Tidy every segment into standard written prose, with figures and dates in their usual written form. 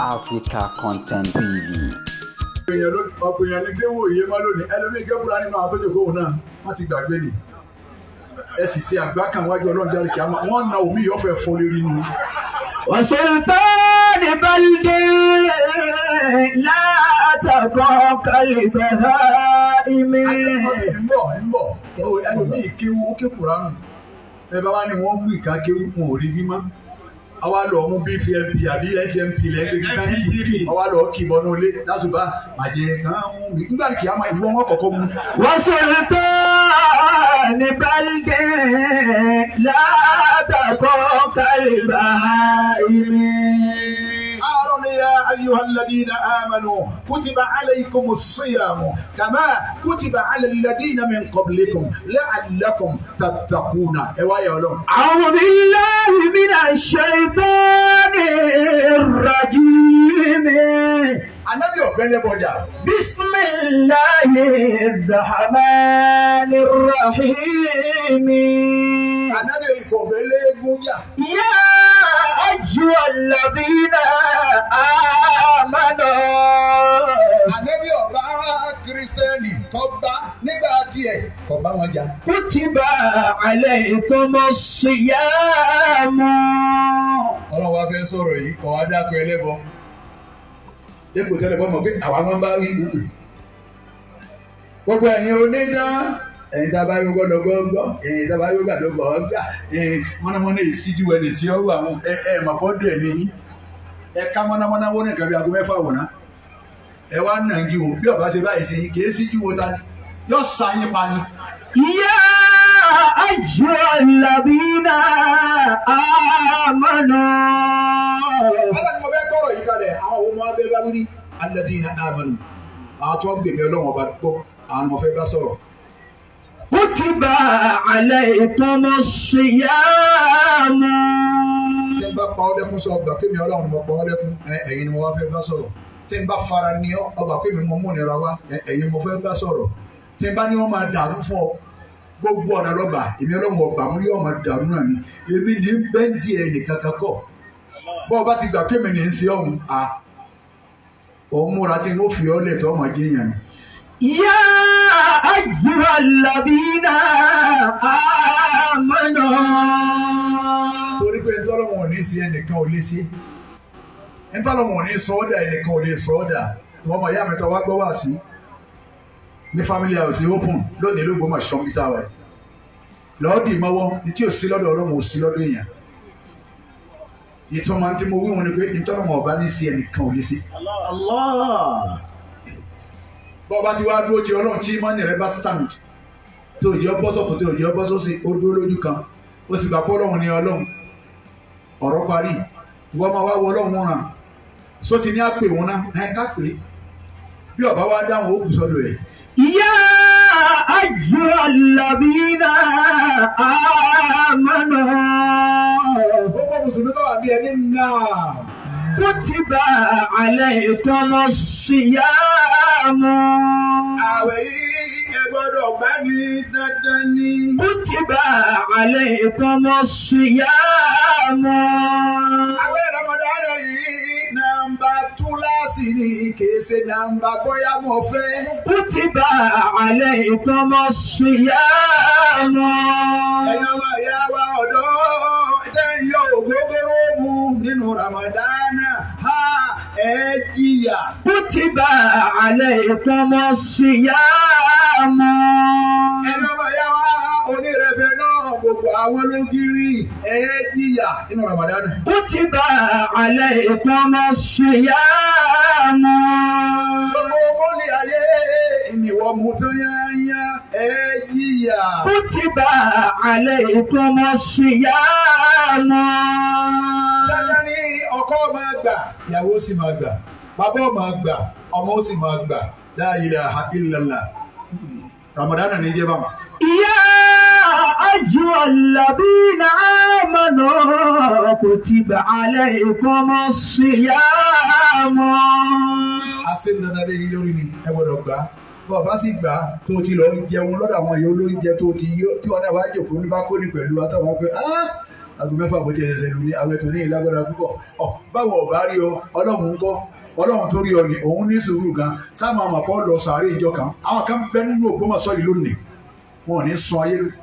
Africa Content TV. ọ̀pọ̀ èèyàn ní kéwò iye máa lónìí ẹlòmíì gẹ́gùrà nínú àwọn tó jòkó òun náà wọ́n ti gbàgbé ni ẹ sì ṣe àgbá kan wájú ọlọ́run jáde kí wọ́n na omi yóò fẹ́ fọ́ lérí nínú. وسلطان بلد لا تقع كالبهائم. ń bọ̀ ẹlòmíì kéwùrà nù ẹ bá wá ní wọ́n mú ìka kéwù fún òrí mímọ́ àwa lọ mú BFMP àbí FMP lẹ́gbẹ̀ẹ́ báńkì àwa lọ kì í bọ́nú ilé lásùbà màjẹ̀ kan mú mi nígbà kí a máa ìwọ wọn kọ̀ọ̀kan mú. وسلطان بلد لا تقع كالبهائم. يا أيها الذين آمنوا كتب عليكم الصيام كما كتب على الذين من قبلكم لعلكم تتقون. أعوذ بالله من الشيطان الرجيم. بسم الله الرحمن الرحيم. يا أيها الذين آمنوا. Ànábì ọba Kírísítẹ́nì tọ́gbà nígbà tiẹ̀ kọ̀ọ̀bá wọn jà. Kutiba alaykumus siyam. Ọlọ́run wa fẹ́ sọ̀rọ̀ yìí kọ̀ wá dákọ̀ ẹlẹ́bọ. Dépò tẹ́lẹ̀ bọ́ mọ̀ pé àwa máa ń bá wí. Gbogbo ẹ̀yin onídá ẹ̀yin tá a bá yóò gbọ́dọ̀ gbọ́ ẹ̀yin tá a bá yóò gbàdọ̀ gbọ́ gbà mọ́nàmọ́ná ìsíjú ẹni tí ó wà wọn mọ̀kọ́dẹ̀ ni ẹ̀ka mọ́nàmọ́ná wọ́n ní nǹkan bí aago mẹ́fà wọ̀nà ẹ wá nà ń jí wo bí ọba ṣe báyìí sí kì í síjú wo ta ni yóò sa yín pa ni. Ya ayyuhal ladina amanu. Bọ́lá ni mo fẹ́ kọ́rọ̀ yìí kalẹ̀ àwọn ọmọ abẹ́ bá wí ní alladina amanu àwọn tó ń gbèmí ọlọ́wọ́n ọba gbọ́ àwọn ọmọ fẹ́ bá sọ̀rọ̀. Kutiba alaykumus siyam. Tí n bá pa ọ́ lẹ́kún sọ ọgbà kémi ọlọ́run ni mo pa ọ́ lẹ́kún ẹ̀yin ni mo wá fẹ́ bá sọ̀rọ̀. Tí n bá fara ní ọ ọgbà kémi mo mú nira wá ẹ̀yin ni mo fẹ́ bá sọ̀rọ̀. Tí n bá ní wọ́n máa dàrú fún ọ gbogbo ọ̀nà lọ́gbà èmi ọlọ́run ọgbà mú yóò máa dàrú náà ni èmi ní bẹ́ńdì ẹ̀ nìkan kan kọ̀. Bọ́ọ̀ bá ti gbà kémi ní í ṣe ọ̀hún òun múra tí n ó fi ọ́ lẹ̀ tó ọmọ jẹ́yàn. Ya ayyuhal ladina amanu. Torí pé ntọ́lọ́wọ̀n ò ní sí ẹnìkan ò lè sí ntọ́lọ́wọ̀n ò ní sọ ọ́ dà ẹnìkan ò lè sọ ọ́ dà wọ́n mọ̀ ìyá mi tọ́ wá gbọ́ wá sí ní family house open lónìí ló gbọ́ mọ̀ ṣọ́ mi táwa ẹ̀ lọ́ọ́dì mọ́wọ́ ní tí ò sí lọ́dọ̀ ọlọ́run ò sí lọ́dọ̀ èèyàn ìtumọ̀ tí mo wí wọn ni pé ntọ́lọ́wọ̀n ọba ní sí ẹnìkan ò lè sí. Bọ́ọ̀ bá ti wá dúró ti ọlọ́run tí mọ́nì rẹ bá stand tó jẹ́ bọ́sọ̀tún tó jẹ́ bọ́sọ̀sí ó dúró lójú kan ó sì gbà pé ọlọ́run ni ọlọ́run ọ̀rọ̀ parí ìwọ́n máa wá wọ ọlọ́run ràn só ti ní àpè wọn náà ká pè é bí ọba wá dáhùn ó kù sọ́dọ̀ rẹ̀. Ya ayyuhal ladina amanu. Gbogbo mùsùlùmí bá wà bí ẹni náà. Kutiba alaykumus siyam. Àwẹ̀ yìí ẹ gbọ́dọ̀ gbá ní dandan ni. Kutiba alaykumus siyam. Àwẹ̀ Ramadan yìí nàmbà túláàsì ni kìí ṣe nàmbà bóyá mo fẹ́. Kutiba alaykumus siyam. Ẹ̀yọ́ wa ìyá wa ọ̀dọ́ ẹ̀yìn yóò gbogbo mu nínú Ramadan ẹ jìyà. Kutiba alaykumus siyam. Ẹ̀yọ́ wa ìyá wa onírẹ̀fẹ̀ náà gbogbo àwọn ológiri ẹ jìyà nínú Ramadan. Kutiba alaykumus siyam. Gbogbo mọ́lì ayé ìníwọ̀ mú tó yáyá ẹ jìyà. Kutiba alaykumus siyam. Dandan ni ọkọ máa gbà, ìyàwó sì máa gbà, bàbá máa gbà, ọmọ sì máa gbà. La ilaha illallah. Ramadan ní jẹ́ báwọn. Ya ayyuhal ladina amanu kutiba alaykumus siyam. Àṣẹ dandan lé yín lórí ni ẹ gbọ́dọ̀ gbà. Bọ́ọ̀ bá sì gbà tó ti lọ jẹun lọ́dọ̀ àwọn èèyàn olóúnjẹ tó ti yó tí wọ́n náà wá jòkó ní bá kó ní pẹ̀lú àtàwọn pé aago 6 bó ti ẹsẹ̀ lù ní àwẹ̀ tó ní ìlágbára púpọ̀ báwo ọ̀bá rí ọ ọlọ́run ńkọ́ ọlọ́run tó rí ọ ní òun ní sùúrù gan sáàmù àmàkọ́ lọ sàárè ìjọ kan àwọn kan bẹ nínú Ògbómọ̀ṣọ́ yìí lónìí wọn ò ní sun ayé lónìí.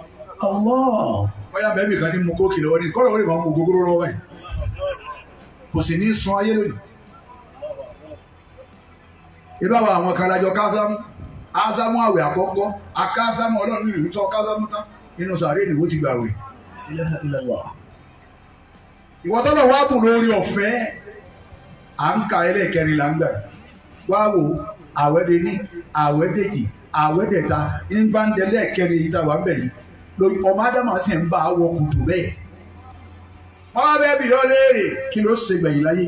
bóyá bẹ́ẹ̀bì kan ti mú kókì lọ́wọ́ ní kọ́lọ̀ wọlé máa mú gógóró lọ́wọ́ báyìí kò sì ní sun ayé lónìí. ìbáwọ̀ àwọn kan lájọ ásámú àwẹ̀ àkọ́kọ́ akásámú ọlọ́run nínú ìtọ́ kásámú tán inú sàárè ìdìbò ti gbàwẹ̀. ìwọ́tọ́lọ̀ wá bùn lórí ọ̀fẹ́ à ń ka ẹlẹ́ẹ̀kẹrin là ń gbà wá wò àwẹ́dẹ ní àwẹ́dẹ̀jì àwẹ́dẹ̀ta ń bá ń dẹlẹ́ kẹrin yìí táwa ń bẹ̀ yìí lórí ọmọ ádámà sì ń bá wọ kùtù bẹ́ẹ̀. wọ́n bẹ́ẹ̀ bí yọ léèrè kí ló ṣe gbẹ̀yìn láyé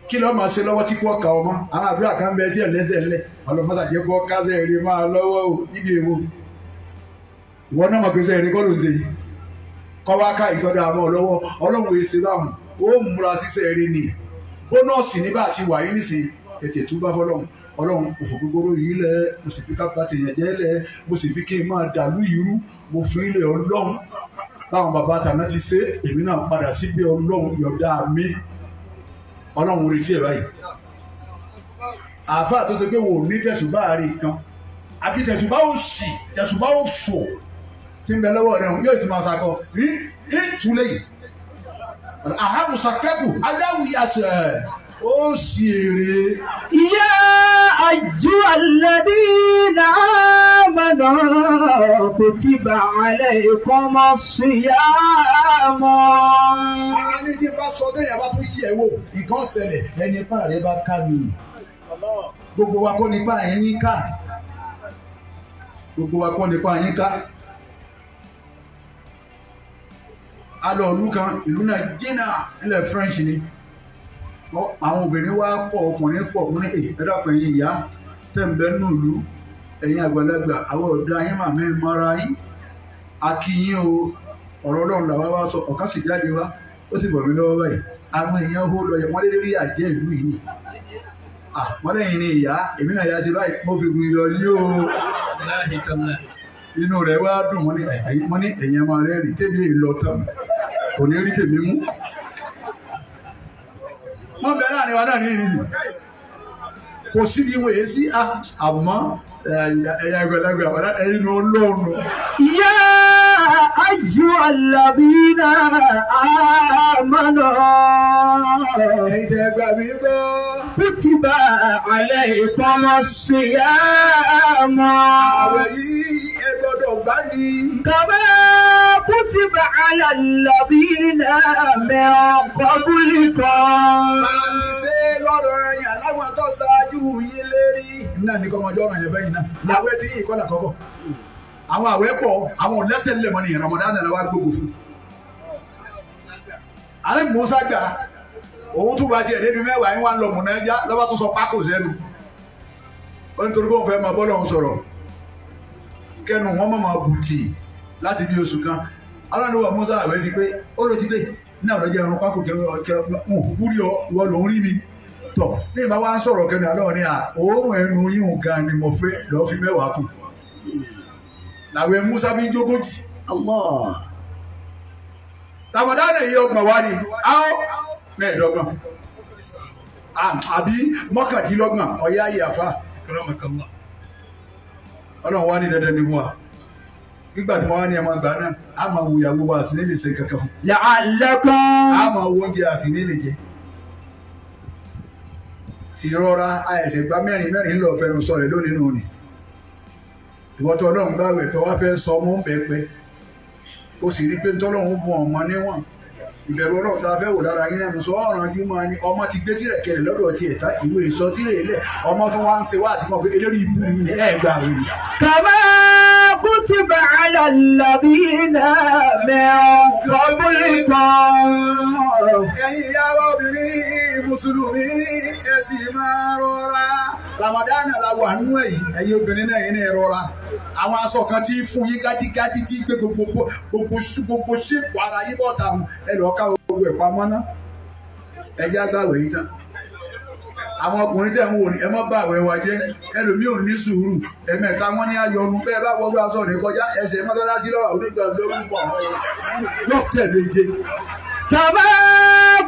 kí ló máa ṣe lọ́wọ́ tí kò ká ọmọ àwọn àdúrà kan bẹ tí ẹ̀ lẹ́sẹ̀ ńlẹ̀ ọlọ́mọdé jẹ́ kó kásẹ̀ èrè máa lọ́wọ́ ò níbi èwo ìwọ náà mọ̀ pé sẹ́yìn ní kọ́ ló ń ṣe kọ́ wá ká ìtọ́jú àwọn ọlọ́wọ́ ọlọ́run èsì báwọn ó múra sísẹ́ èrè ni bónọ́ọ̀sì nígbà tí wà yín nísìn ètè túbá fọlọ́run ọlọ́run òfò gbogbo yìí lẹ̀ mo sì fi kápá tèèyàn jẹ́ lẹ̀ mo sì fi kí n máa dàlú irú mo fi ilẹ̀ ọlọ́run báwọn bàbá tàná ti ṣe èmi náà padà sí pé ọlọ́run yọ̀dá mi ọlọ́run retí ẹ̀ báyìí àáfàá tó ṣe pé wò ní tẹ̀sùbá rí kan àbí tẹ̀sùbá ó sì tẹ̀sùbá ó fò tí ń bẹ lọ́wọ́ rẹ̀ yóò tún máa sakọ ní ìtúlẹ̀ yìí àhámùsàkẹ́bù aláwìyàsẹ̀ ó sì èrè. يا أيها الذين آمنوا كتب عليكم الصيام. Àní tí bá sọ déyàn bá tún yẹ̀ wò nǹkan ṣẹlẹ̀ ẹni ipá rẹ̀ bá ká ni. Gbogbo wa kọ́ nípa yín ká. Gbogbo wa kọ́ nípa yín ká. A lọ ìlú kan, ìlú náà jìnnà nílẹ̀ French ni. Àwọn obìnrin wá pọ̀ ọkùnrin pọ̀ ní ẹ̀dàpọ̀ ẹ̀yìn ìyá tẹ̀m̀bẹ̀ nùlú ẹ̀yìn àgbàlagbà àwọn ọ̀dọ́ ayé màmí mara yín akíyín o ọ̀rọ̀ ọlọ́run làwa wá sọ ọ̀kan sì jáde wá ó sì bọ̀ mí lọ́wọ́ báyìí àwọn èèyàn hó lọ yẹ wọ́n lé rí àjẹ́ ìlú yìí ni wọ́n lẹ́yìn ní ìyá èmi náà yá sí báyìí mo fi gbìn yọ yí o inú rẹ̀ wá dùn wọ́n ní ẹ̀yìn ọmọ rẹ̀ rí tèmi lọ tán kò ní rí tèmi mú wọ́n bẹ̀rẹ̀ àríwá náà ní ìrìnlẹ̀ kò sí bí wèé sí àmọ́ ẹ̀yà ìgbẹ̀lẹ́gbẹ̀ àwọn ẹ̀yìn olóòrùn. يا أيها الذين آمنوا ẹ̀yìn tẹ́ gbà mí gbọ́. كتب عليكم الصيام. àwẹ̀ yìí ẹ gbọ́dọ̀ gbà ní. كما كتب على الذين من قبلكم. máa ti ṣe lọ́rọ̀ ẹ̀yàn láwọn tó ṣáájú yín lérí. náà ní kọ́mọjọ́ ọ̀ràn yẹn bẹ́yìn náà àwẹ̀ tí yìí kọ́là kọ́kọ́. àwọn àwẹ̀ pọ̀ àwọn lẹ́sẹ̀ lè mọ́ ní Ramadan náà wá gbogbo fún. àlẹ́ Musa gbà òun tún bá jẹ́ ẹ̀dẹ́bí mẹ́wàá yín wá ń lọ mùnà ẹja lọ́wọ́ tó sọ pákó sẹ́nu. ó ní torí kó ń fẹ́ máa bọ́lọ̀ ń sọ̀rọ̀ kẹnu wọn máa bùtì láti bí oṣù kan aláàdúgbò Musa àwẹ̀ ti pé ó ló ti dé náà lọ jẹ́ ẹran pákó kẹrọ òkúkú rí ọ ìwọ lòún rí mi tọ̀ bí ìbá wa ń sọ̀rọ̀ kẹnu àlọ́ ní òórùn ẹnu yíhun gan ni mo fẹ́ lọ́ọ́ fi mẹ́wàá kù làwẹ̀ Musa bí jógójì. Ramadan yìí ọgbọ̀n wá ní mẹ́ẹ̀ẹ́dọ́gbọ̀n àbí mọ́kàndínlọ́gbọ̀n ọ̀yá yìí àfa ọlọ́run wá ní dandan ní wa nígbà tí wọ́n wá ní ẹmọ àgbà náà a máa wo ìyàwó wa àsìní lè ṣe kankan fún لعلكم. a máa wo oúnjẹ àsìní lè jẹ sì rọra àìsẹ̀ gba mẹ́rin lọ fẹnu sọ rẹ̀ lónìí nù ni ìwọ́tọ̀ ọlọ́run bá wẹ̀ tó wá fẹ́ sọ mọ́ pẹ́pẹ́ ó sì rí pé tọ́lọ́run fún ọmọ níwọ̀n ìbẹ̀rù ọlọ́run tá a fẹ́ wò lára yín náà sọ ọ̀ràn ojú máa ní ọmọ ti gbé tìrẹ̀ kẹlẹ̀ lọ́dọ̀ ti ẹ̀ta ìwé ìsọ tìrẹ̀ ilẹ̀ ọmọ tó wá ń ṣe wá àti mọ̀ pé eléré ibú ni ní ẹ̀gbà rẹ̀ ni. كما كتب على الذين من قبلكم. ẹ̀yin ìyàwó obìnrin mùsùlùmí ẹ sì máa rọra Ramadan la wà nínú ẹ̀yin obìnrin náà yẹn ní rọra àwọn aṣọ kan tí fún yín gádígádí tí gbé gbogbo ṣépù ara yín bọ́ta ẹ lọ́ọ́ ká gbogbo ẹ̀ pamọ́ ná ẹ̀jẹ̀ agbáwẹ̀ yìí tán àwọn ọkùnrin tẹ̀ ń wò ní ẹ má bà àwẹ̀ wa jẹ́ ẹlòmíì ò ní sùúrù ẹ̀mẹ̀ta wọn ní ayọ̀nù bẹ́ẹ̀ bá wọ́n aṣọ rẹ̀ kọjá ẹsẹ̀ mọ́tálásí lọ́wọ́ onígbà lórúkọ yóò tẹ̀ méje. كما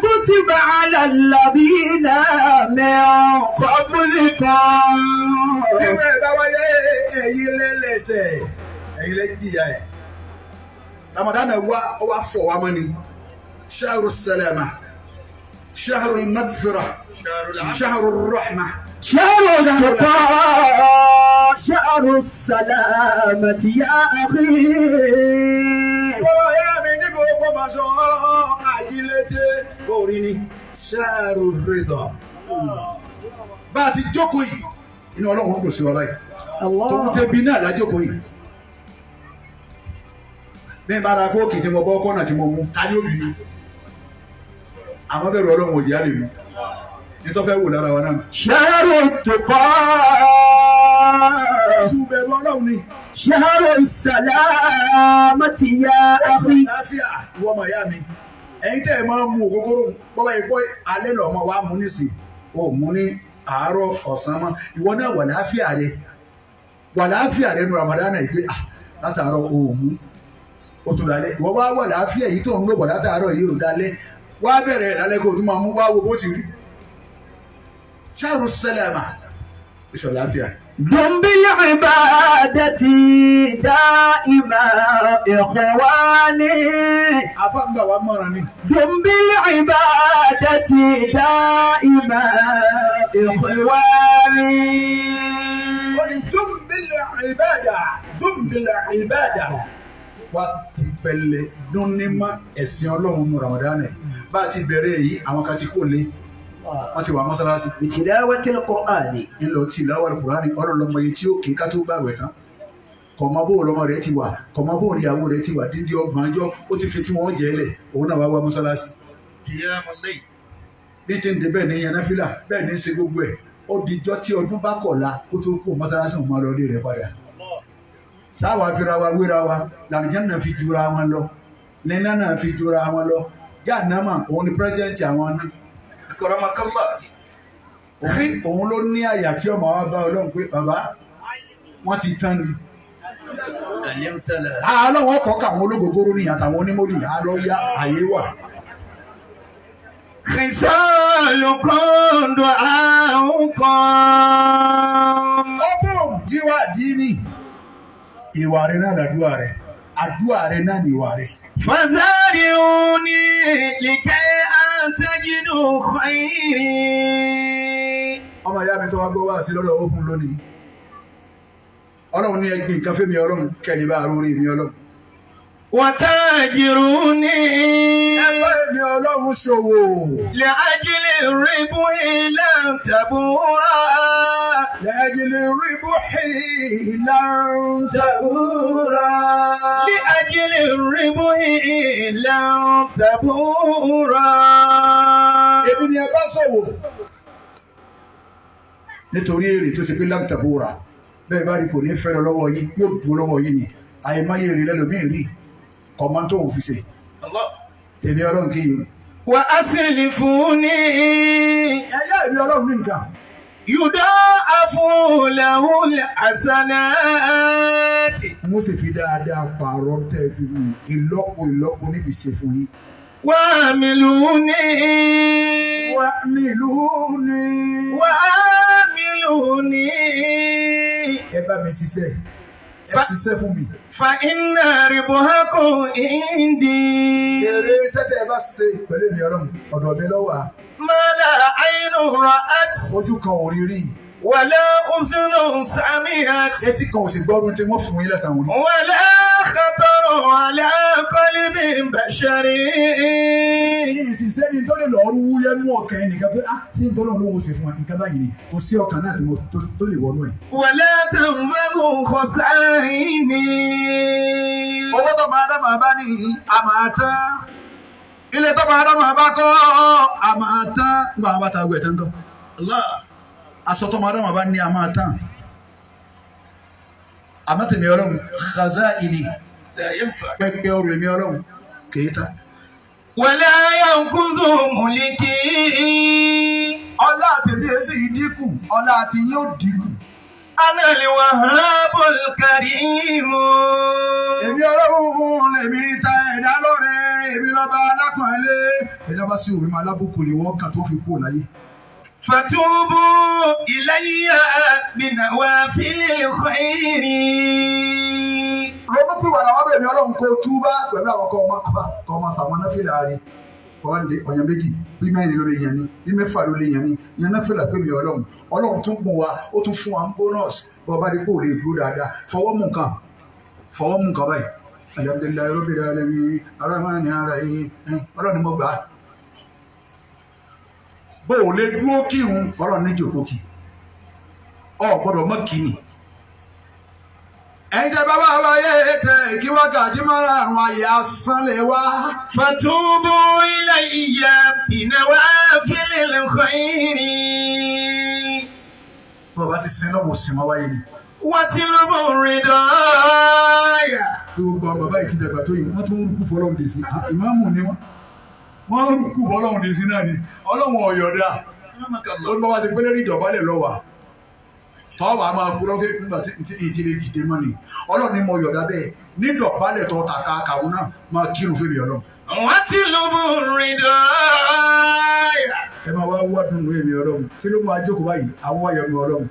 كتب على الذين من قبلكم. ìwé ẹ̀ bá wáyé ẹ̀yin lẹ́lẹ́sẹ̀ ẹ̀yin lẹ́jìyà ẹ̀. Ramadan wa fọ̀ wá mọ́ ni shahru salama shahru al-maghfirah shahru ar-rahmah. شهر التقى شهر السلامة يا أخي. Bọ́lá ìyá mi ní gbogbo máa sọ àjílété orí ni ṣáàrù rẹ̀dọ̀. Bá a ti jókòó yìí, inú ọlọ́run kò sí wa báyìí. Tó ń tẹ́bi náà lájókòó yìí. Bí n bá ra kóòkì tí mo bọ́ kọ́nà tí mo mú, ta ní òbí mi? Àmọ́ bẹ̀rù ọlọ́run òjì á lè mú. Nítorí fẹ́ wò lára wa náà. شهر التقى. Ẹ̀sùn bẹ̀rù ọlọ́run ni. شهر السلامة يا أخي. Láfíà ìwọ ọmọ ìyá mi. Ẹ̀yin tẹ́ ẹ máa ń mu ògógóró bọ́bá yìí pọ́ alẹ́ lọ́mọ wa mú nísìn. O mú ní àárọ̀ ọ̀sán mọ́. Ìwọ náà wà láfíà rẹ. Wà láfíà rẹ nu Ramadan yìí pé látàárọ̀ o mú. O tún dalẹ̀. Ìwọ wá wà láfíà yìí tó ń lò bọ̀ látàárọ̀ yìí rò dalẹ̀. Wá bẹ̀rẹ̀ ìdálẹ́ kó o tún máa mú wá wo bó ti rí. شهر السلامة إيش العافية دم بالعبادة دائما إخواني. أفهم بقى ومرني دم بالعبادة دائما إخواني. دم بالعبادة دم بالعبادة wati pẹ̀lẹ́ dunima ẹ̀sìn Ọlọ́run ní Ramadan bá ti bẹ̀rẹ̀ yìí àwọn kan ti kó lé wọ́n ti wà mọ́sálásí. بتلاوة القرآن. ńlọ tí ìlàwọ̀ Al-Qur'ani ọ̀rọ̀ lọ́mọ yìí tí ó kì í ká tó gbàwẹ̀ tán kọ̀mọ́ bó lọ́mọ rẹ̀ ti wà kọ̀mọ́ bó ìyàwó rẹ̀ ti wà dídí ọgbọ̀n ọjọ́ ó ti fi tí wọ́n jẹ́ lẹ̀ òun náà wá wá mọ́sálásí. bí ti ń dé bẹ́ẹ̀ ní yan náfìlà bẹ́ẹ̀ ní í ṣe gbogbo ẹ̀ ó dijọ́ tí ọdún bá kọ̀la kó tó kó mọ́sálásí òun máa lọ ilé rẹ̀ padà. sáwà fira wa wéra wa làlùjánnà náà fi jura wọn lọ nínà náà fi jura wọn lọ Jahannama òun ni pírẹsidẹ́ǹtì àwọn náà. Òun ló ní àyà tí ọmọ wa bá Ọlọ́run pé bàbá wọ́n ti tán ni. Ọlọ́run ọkọ̀ káwọn ológogoro ní àtàwọn onímọ̀lì àlọ́ yá àyè wà. خصالكم دعاؤكم. Ọgbọ́n jíwá díní. Ìwà rẹ̀ náà làdúrà rẹ̀. Àdúrà rẹ̀ náà ni ìwà rẹ̀. فزارعوني لكي أنتجد خيري. Ọmọ ìyá mi tó wá gbọ́ wá sí lọ́dọ̀ ó fún lónìí. Ọlọ́run ní ẹgbẹ́ nǹkan fẹ́mi Ọlọ́run kẹ́lẹ́ bá rórí mi Ọlọ́run. وتاجروني. Ẹgbẹ́ mi Ọlọ́run ṣòwò. لأجل الربح لن تبورا. لأجل الربح لن تبورا. لأجل الربح لن تبورا. Èmi ni ẹ bá ṣòwò. Nítorí èrè tó ṣe pé lن تبورا. Bẹ́ẹ̀ bá rí kò ní fẹ́ lọ lọ́wọ́ yín yóò dúró lọ́wọ́ yín ni. Àìmáyé èrè lẹ́lòmíì rí. Kọ̀mọ́ tó ń fi ṣe. Tèmi Ọlọ́run kì í yìí. وأسلفوني. Ẹyá èmi Ọlọ́run ní nǹkan. يضاعف له الحسنات. Mo sì fi dáadáa pààrọ̀ tẹ́ fi mú ìlọ́po níbi ṣe fún yín. وعملوني. وعملوني. وعملوني. Ẹ bá mi ṣiṣẹ́. Ẹ ṣiṣẹ́ fún mi. فإن ربحكم عندي. Èrè iṣẹ́ tẹ́ ẹ bá ṣe pẹ̀lú èmi Ọlọ́run ọ̀dọ̀ mi lọ́wọ́ à. ما لا عين رأت. Ojú kan ò rí rí. ولا أذن سمعت. Etí kan ò sì gbọ́dún tí wọ́n fún yín lẹ́sàn-án wọn. ولا خطر على قلب بشر. Ìṣiṣẹ́ ni tó lè lọ rú wúyẹ́ mú ọkàn ẹnìkan pé tí n tọ́lọ́ lówó ṣe fún wa nǹkan báyìí ni kò sí ọkàn náà tó lè wọnú ẹ̀. ولا تنفذ خزائني. Owó tó máa dá màá bá ní a máa tán. Ilé tó máa dá màá bá kọ́ a máa tán. Nígbà wọn bá ta agbẹ̀ tán tán. Aṣọ tó máa dá màá bá ní a máa tán. Àmọ́ tèmi Ọlọ́run khazaini pẹpẹ ọrọ̀ èmi Ọlọ́run kìí tán. ولا ينقذ ملكي. Ọlá àtẹ̀bí ṣe sì dínkù ọlá àti yín ó dínkù. أنا الوهاب الكريم. Èmi Ọlọ́run lèmi ta ẹ̀dá lọ́rẹ, èmi lọ́ba alápọ̀nlé. Ẹ̀dá bá sí òwe máa lábùkù ni wọ́n kàn tó fi kú láyé. فتوبوا إلي بنوافل الخير. Ronú pé wàrà wá bẹ̀rẹ̀ Ọlọ́run kó túbá pẹ̀lú àwọn kọ́ ọmọ sàmọ́ náà fìlà rẹ̀. Ọ̀yàn méjì bí mẹ́rin ló lè yàn ní bí mẹ́fà ló lè yàn ní ìyẹn náà fìlà pé mi Ọlọ́run tún gùn wa ó tún fún wa ń bónọ́ọ̀sì bọ́ bá dé kó lè dúró dáadáa fọwọ́ mú nǹkan báyìí. Alhamdulillahi rabbil alamin arrahmani arrahim Ọlọ́run ni mo gbà á. Bó o lè dúró kírun Ọlọ́run ní jòkó kì ọ gbọ́dọ̀ mọ́ kì ní. Ẹ̀yin tẹ́ bá wá wáyé tẹ̀ kí wákàtí márùn-ún ayé asán lè wá. فتوبوا إلي بنوافل الخير. Bọ́ọ̀bá ti sin lọ́wọ́ sin wá wáyé ni. واتلبوا الرضايا. Gbogbo àwọn bàbá ìtì dàgbà tó yìí wọ́n tún ń rúkú fọlọ́run dè sí. Ìmáàmù ni wọ́n ń rúkú fọlọ́run dè sí náà ni. Ọlọ́run ọ̀yọ̀dá. Ó ní bàbá ti pélé rí ìdọ̀bálẹ̀ lọ́wà. Tọ́wà máa kú lọ́kẹ́ nígbà tí ìtì lè dìde mọ́ ni. Ọlọ́run ni mo yọ̀dá bẹ́ẹ̀. Ní ìdọ̀bálẹ̀ tó ta kàkàwọn náà máa kírun fèmí Ọlọ́run. واتلبوا الرضايا. Ẹ máa wá wádùn nù èmi Ọlọ́run. Kí ló máa jókòó báyìí? Àwọn wáyẹ̀mú Ọlọ́run.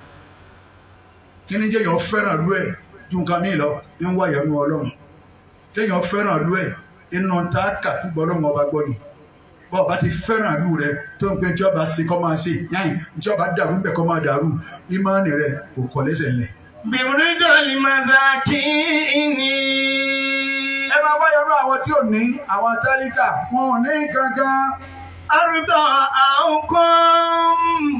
Kí ni jẹ́yàn fẹ́ràn lú ẹ̀ ju nǹkan míì lọ ń wáyẹ̀mú Ọlọ́run. Jẹ́yàn fẹ́ràn lú ẹ̀ inú ta kàtúgbọ́ Ọlọ́run ọba gbọ́ ni. Bọ́ọ̀ bá ti fẹ́ràn lú rẹ tó ń pẹ́ tí ọba ṣe kọ́ máa ṣe yáyìn tí ọba dàrú bẹ̀ kọ́ máa dàrú ìmánì rẹ kò kọ́ lẹ́sẹ̀ lẹ̀. برضا المساكين. Ẹ máa wáyẹ̀mú àwọn tí ò ní àwọn tálíkà wọn ò ní kankan. أرضى عنكم.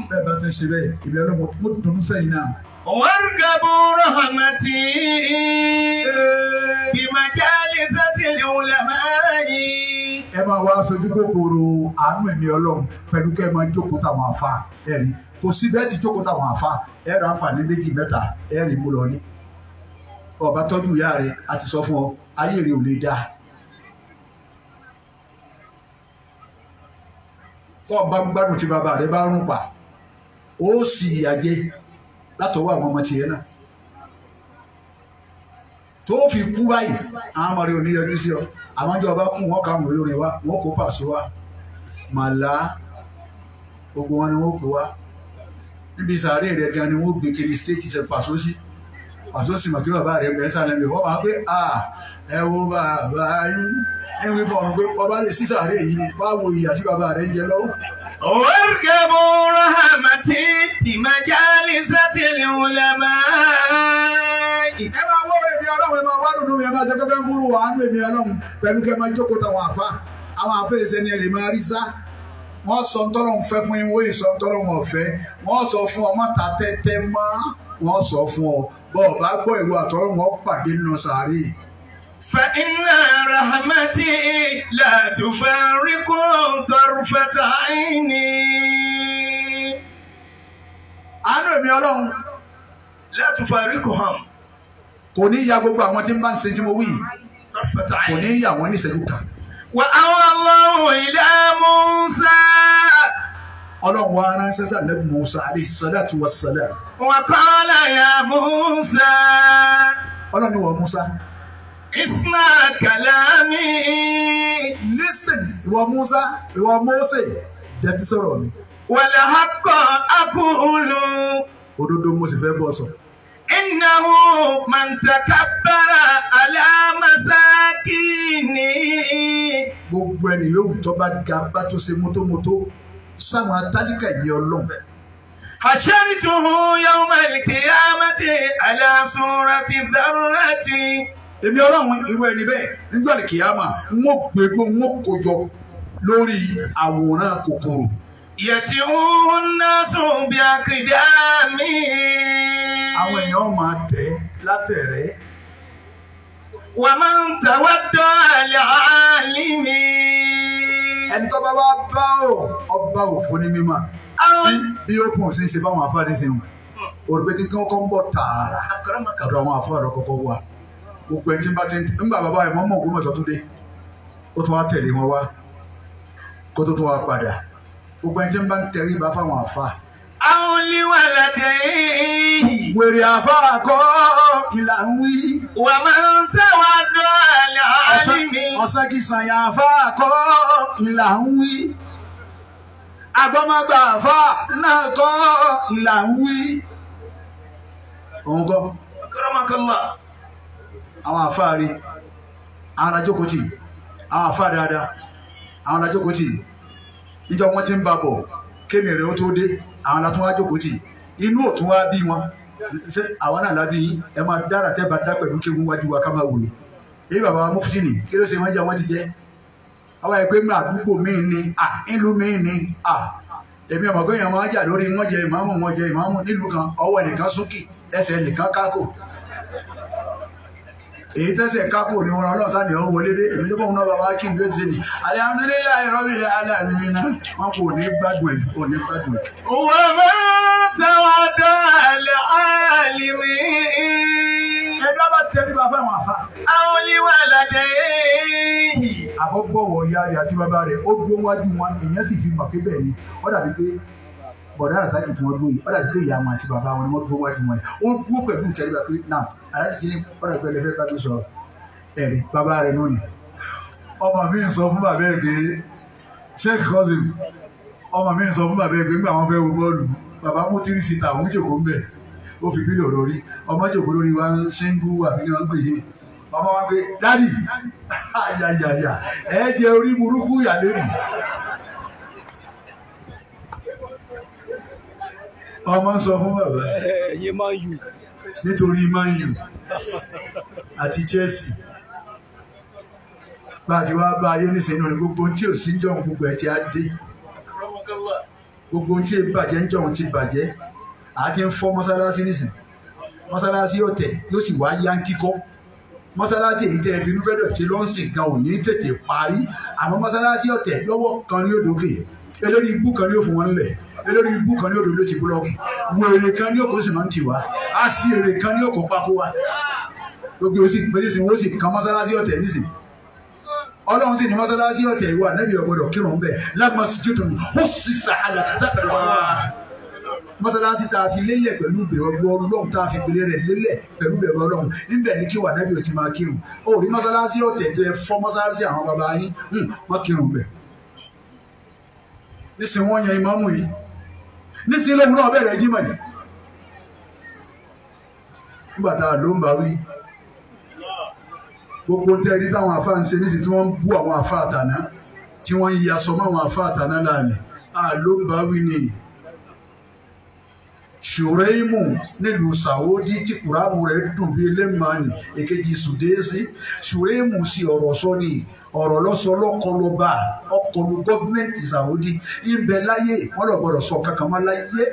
Bẹ́ẹ̀ bá ti ṣe bẹ́ẹ̀ ìbí Ọlọ́run mo dùn sẹ́yìn náà. واركبوا رحمتي بمجالسة العلماء. Ẹ máa wá sojú kòkòrò àánú ẹ̀mí Ọlọ́run pẹ̀lú kẹ́ ẹ máa jókòó táwọn àfa ẹ̀rí kò sí bẹ́ẹ̀ ti jókòó táwọn àfa ẹ̀rọ àǹfààní méjì mẹ́ta ẹ̀rí mú lọ ní. Ọba tọ́jú ìyá rẹ̀ àti sọ fún ọ ayé rẹ̀ ò lè dáa. Tọ́ ọba gbádùn tí bàbá rẹ̀ bá rún pa ó sì ìyàjẹ́ látọwọ́ àwọn ọmọ tiẹ̀ náà. Tó fi kú báyìí àwọn ọmọ rẹ̀ ò ní yọjú sí ọ àwọn ìjọba bá kú wọn káwọn olórin wa wọn kó pàṣẹ wa màlá gbogbo wọn ni wọn kó wa níbi sàárè rẹ̀ gan ni wọn gbé kiri stéètì ṣe pàṣọ sí màkì bàbá rẹ̀ bẹ̀rẹ̀ sálẹ̀ mi wọ́n máa pé ẹ wo bàbá yín ẹ wí fún ọmọ pé ọba lè sí sàárè yìí ni báwo ìyà tí bàbá rẹ̀ ń jẹ lọ́wọ́. واركبوا رحمتي بمجالسة العلماء. Ẹ máa wọ èmi Ọlọ́run ẹ máa wá dùnú mi ẹ máa jẹ kẹkẹ múrù wà nínú èmi Ọlọ́run pẹ̀lú kẹ máa jókòó táwọn àfa àwọn àfẹ ìṣẹni ẹ lè máa rí sá wọn sọ ntọ́lọ́ ń fẹ́ fún yín wọ́n yìí sọ ntọ́lọ́ wọn ọ̀fẹ́ wọ́n sọ fún ọ má ta tẹ́tẹ́ mọ́ wọ́n sọ fún ọ bọ́ọ̀ bá gbọ́ ìwọ àtọ́lọ́ wọn pàdé nínú sàárè. فإن رحمتي لا تفارق طرفة عيني. Àánú èmi Ọlọ́run لا تفارقهم kò ní ya gbogbo àwọn tí ń bá ń ṣe tí mo wí طرفة kò عيني. ní ya wọn ní ìṣẹ́jú kan. وأوى الله إلى موسى Ọlọ́run wa ránṣẹ́ sí Ànábì Mùsá alayhi salatu wassalam. وقال يا موسى Ọlọ́run wa Mùsá اسمع كلامي. listen ìwọ Mùsá ìwọ Mósè jẹ́tí sọ̀rọ̀ mi. والحق أقول Òdodo mo sì fẹ́ bọ́ sọ. إنه من تكبر على مساكيني. Gbogbo ẹni yóò tó bá ga bá tó ṣe mótómótó sáwọn atálíkà yìí Ọlọ́run. حشرته يوم القيامة على صورة ذرة. Èmi Ọlọ́run irú ẹni bẹ́ẹ̀ nígbà tí kìyàmà ń wọ́n gbẹdọ̀ ń wọ́n kojọ lórí àwòrán kòkòrò. يتوه الناس بأقدامه. Àwọn èèyàn máa tẹ̀ látẹ̀rẹ́. ومن تودع العالم. Ẹni tó bá wá bá ọba òfò ní mímọ́ bí ó kùn sí ṣe báwọn afáàdé ṣe wọn. Òrùpẹ́ tí wọ́n kọ́ ń bọ̀ tààrà ọ̀dọ̀ àwọn afáàdé kọ́kọ́ wà. Gbogbo ẹni tí ń bá ti ń gbà bàbá ẹ̀ mọ́mọ́ Ògbómọ̀ṣọ́ tó dé ó tún wá tẹ̀lé wọn wá kó tó tún wá padà. Gbogbo ẹni tí ń bá ń tẹrí ba fáwọn àfa. أو لولديه wèrè àfa àkọ́ ìlà ń wí. ومن تواضع لعالم ọ̀sán kì í sànyà àfa àkọ́ ìlà ń wí. agbọ́mọgbà àfa náà kọ́ ìlà ń wí. òun kọ́ أكرمك الله àwọn àfa rí àwọn ajókòtì àwọn àfa dáadáa àwọn ajókòtì níjọ́ wọ́n ti ń bá bọ̀ kémi rẹ̀ ó tó dé àwọn atún wá jókòtì inú òtún wá bí wọn ṣé àwa náà lábí yín ẹ máa dára tẹ́ bá dá pẹ̀lú kéwú wájú wa ká máa wòye èyí bàbá wa mufti ni kí ló ṣe wọ́n jẹ́ wọ́n ti jẹ́ àwọn ẹgbẹ́ mi àdúgbò míì ni ìlú míì ni èmi ọmọ gbẹ̀yìn máa jà lórí wọ́n jẹ ìmáàmù nílùú kan ọwọ́ nìkan sókè ẹsẹ̀ nìkan kákò èyí tẹ́sẹ̀ kákò ní wọn ọlọ́sà ní ọ wọlé dé èmi tó bọ́ wọn náà bàbá kí n bí ó ti ṣe ni alhamdulillahi rabbil alamin wọn kò ní gbádùn ẹ̀ ومن تواضع لعالم ẹ̀dá bá tẹ́lẹ̀ bá fáwọn àfa. أو لولديه àbọ̀bọ̀wọ̀ ìyá rẹ̀ àti bàbá rẹ̀ ó dúró wájú wọn èèyàn sì fi mọ̀ pé bẹ́ẹ̀ ni ó dàbí pé bọ̀dá àsákì tí wọ́n dúró yìí ó dàbí pé ìyá wọn àti bàbá wọn ni wọ́n dúró wájú wọn ó dúró pẹ̀lú ìtẹ́lẹ̀ pé náà aláàjì kìíní ó dàbí pé ẹlẹ́fẹ́ bá tó sọ̀rọ̀ ẹ̀rí bàbá rẹ̀ nù ni. ọmọ mi ń sọ fún bàbá ẹ̀ pé sheikh cousin ọmọ mi ń sọ fún bàbá ẹ̀ pé nígbà wọn fẹ́ wo bọ́ọ̀lù bàbá mú tírí síta òun jòkó ń bẹ̀ ó fi bílò lórí ọmọ jòkó lórí wa ń ṣe ń bú àbí ní wọn ń pè yé ọmọ wa pé dádì ayayaya ẹ jẹ orí burúkú ìyàlẹ́nu ọmọ ń sọ fún bàbá nítorí Man U àti Chelsea bá a ti wá bá ayé nísìnyí ní gbogbo tí ò sí ń jọ̀hún gbogbo ẹ̀ tí a dé gbogbo tí bàjẹ́ ń jọ̀hún ti bàjẹ́ àti ń fọ́ mọ́sálásí nísìn mọ́sálásí ọ̀tẹ̀ yóò sì wá yá ń kíkọ́ mọ́sálásí èyí tẹ́ ẹ fi inú fẹ́ dọ̀tí ló ń sìn gan ò ní tètè parí àmọ́ mọ́sálásí ọ̀tẹ̀ lọ́wọ́ kan ní òdòkè elórí ibú kan ní òfin wọn lẹ̀ elórí ibú kan ní òdò ló ti búlọ́ọ̀kì wèrè kan ní òkò sì máa ń tì wá á sí èrè kan ní òkò pákó wa gbogbo òsì pèlísì wọ́n sì kan mọ́sálásí ọ̀tẹ̀ nísìn ọlọ́run sì ní mọ́sálásí ọ̀tẹ̀ ìwà nẹ́bí ọ̀gbọ́dọ̀ kírun bẹ́ẹ̀ lámasjidun ussisa ala taqwa mọ́sálásí tá a fi lélẹ̀ pẹ̀lú ìbẹ̀rù ọlọ́run tá a fi gbélé rẹ̀ lélẹ̀ pẹ̀lú ìbẹ̀rù ọlọ́run níbẹ̀ ní kí wà nẹ́bí ò ti máa kírun ó rí mọ́sálásí ọ̀tẹ̀ tó yẹ fọ́ mọ́sálásí àwọn bàbá yín wọ́n kírun bẹ̀. nísìnyí wọ́n yan ìmáàmù yìí nísìnyí lóhun náà bẹ̀rẹ̀ jímọ̀ yìí nígbà tá a ló ń bá wí gbogbo tẹ́ rí táwọn àfáà ń ṣe nísìnyí tí wọ́n ń bú àwọn àfáà àtàná tí wọ́n ń yasọ mọ́ àwọn àfáà àtàná láàrin ló ń bá wí nìyí. Ṣùrẹ́ìmù nílùú Sàwọ́dí tí kùránù rẹ̀ dùn bí lẹ́mọ̀ọ́nì èkejì Sùdẹ́sì Ṣùrẹ́ìmù sí ọ̀rọ̀ sọ ni ọ̀rọ̀ lọ́sọ lọ́kọlọba ọkọlù gọ́ọ̀mẹ̀ntì Sàwọ́dí ibẹ̀ láyé wọ́n lọ gbọ́dọ̀ sọ kankan mọ́ láyé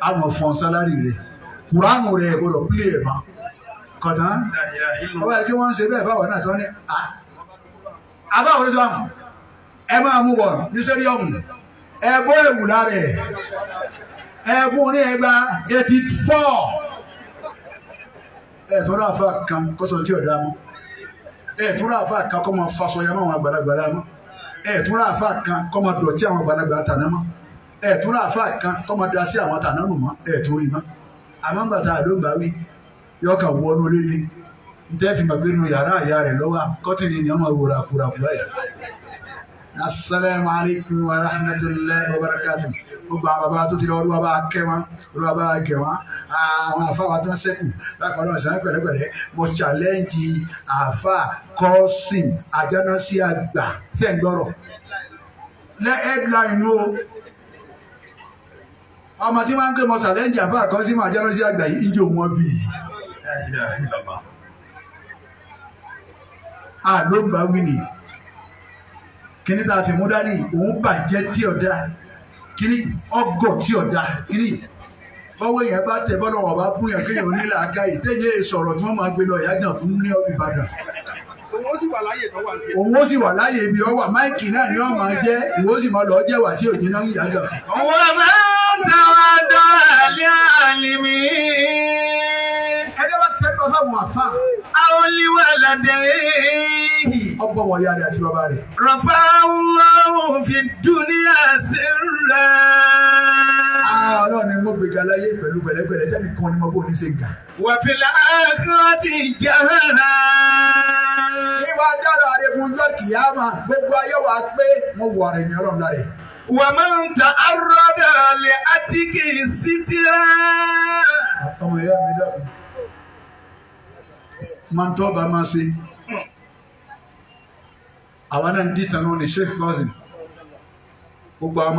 àwọn fọ́n sálárì rẹ̀ kùránù rẹ̀ gbọ́dọ̀ pílẹ̀ ẹ̀ mọ́ kọ̀tán ọba yẹ kí wọ́n ń ṣe bẹ́ẹ̀ báwọn náà tó ní àbáwọn ní sọ́ọ̀mù ẹ máa mú bọ̀ ní sẹ́ríọ̀mù ẹ bọ́ èwù lára ẹ̀ fún ní ẹgbà 84 tó rà fà kan kọ́sọ̀ tí ọ̀dá mọ́ tó rà fà kan kọ́ máa fasọ ya máa gbàlagbàlá mọ́ tó rà fà kan kọ́ máa dọ̀tí àwọn gbàlagbàlá tàná mọ́ tó rà fà kan kọ́ máa da sí àwọn tàná nù mọ́ tó rí mọ́ àmọ́ bàtà àdóńgbà wí yọkà wọnú líle ntẹ́ fi màgbé nu yàrá àyà rẹ̀ lọ́wọ́ kọ́tìnì ni wọ́n máa wòrà kúrakúra yà. Assalamu alaikum wa rahmatullahi wa barakatuh. Gbogbo àwọn bàbá tó ti lọ olúwa bá kẹ́ wọn olúwa bá gẹ̀ wọn àwọn àfáà wa tó ń sẹ́kù lápá ọlọ́run sàn pẹ̀lẹ́pẹ̀lẹ́ mo challenge àfáà Kọ́sìm Àjánásí àgbà tí ẹ̀ ń gbọ́rọ̀ headline o ọmọ tí wọ́n ń gbé mo challenge àfáà Kọ́sìm Àjánásí àgbà yìí ń jò wọ́n bí ló ń bá wí nìyí. Kíní tá a sì mú dání òun bàjẹ́ tí ọ̀dà kíní ọgọ̀ tí ọ̀dà kíní fọwọ́ yẹn bá tẹ bọ́lọ̀ wọ̀ bá bún yẹn kéèyàn onílà aká yìí téèyàn sọ̀rọ̀ tí wọ́n máa gbé lọ ìyá náà fún ní Ìbàdàn. Òun ó sì wà láàyè ibi ọwà máìkì náà ni wọ́n máa jẹ́ ìwọ sì máa lọ jẹ́ wà tí òjì náà ń yá gà. Òun máa ń tàwa dọ́ọ̀lì àlìmí. Ẹni bá tẹ́ lọ fáwọn àfa. Àwọn olíwà ládé. Ọgbọ́n wọ̀ ya rẹ̀ àti bàbá rẹ̀. Rafa'allahu fi dunya sirra. Ọlọ́run ni mo gbéga láyé pẹ̀lú pẹ̀lẹ́pẹ̀lẹ́ tẹ́lẹ̀ kan ni mo bó ní ṣe gà. وفي الآخرة جهنم. Ìwà dára rẹ̀ fún ọjọ́ kìyàmá gbogbo ayé wa pé mo wà rẹ̀ ní Ọlọ́run lára. ومن تعرض لأتك سترا. Ọmọ ìyá mi dàbí. Máa ń tọ́ bá máa ṣe. Àwa náà ń dìtàn náà ní Sheikh Cousin. Gbogbo àwọn ọmọ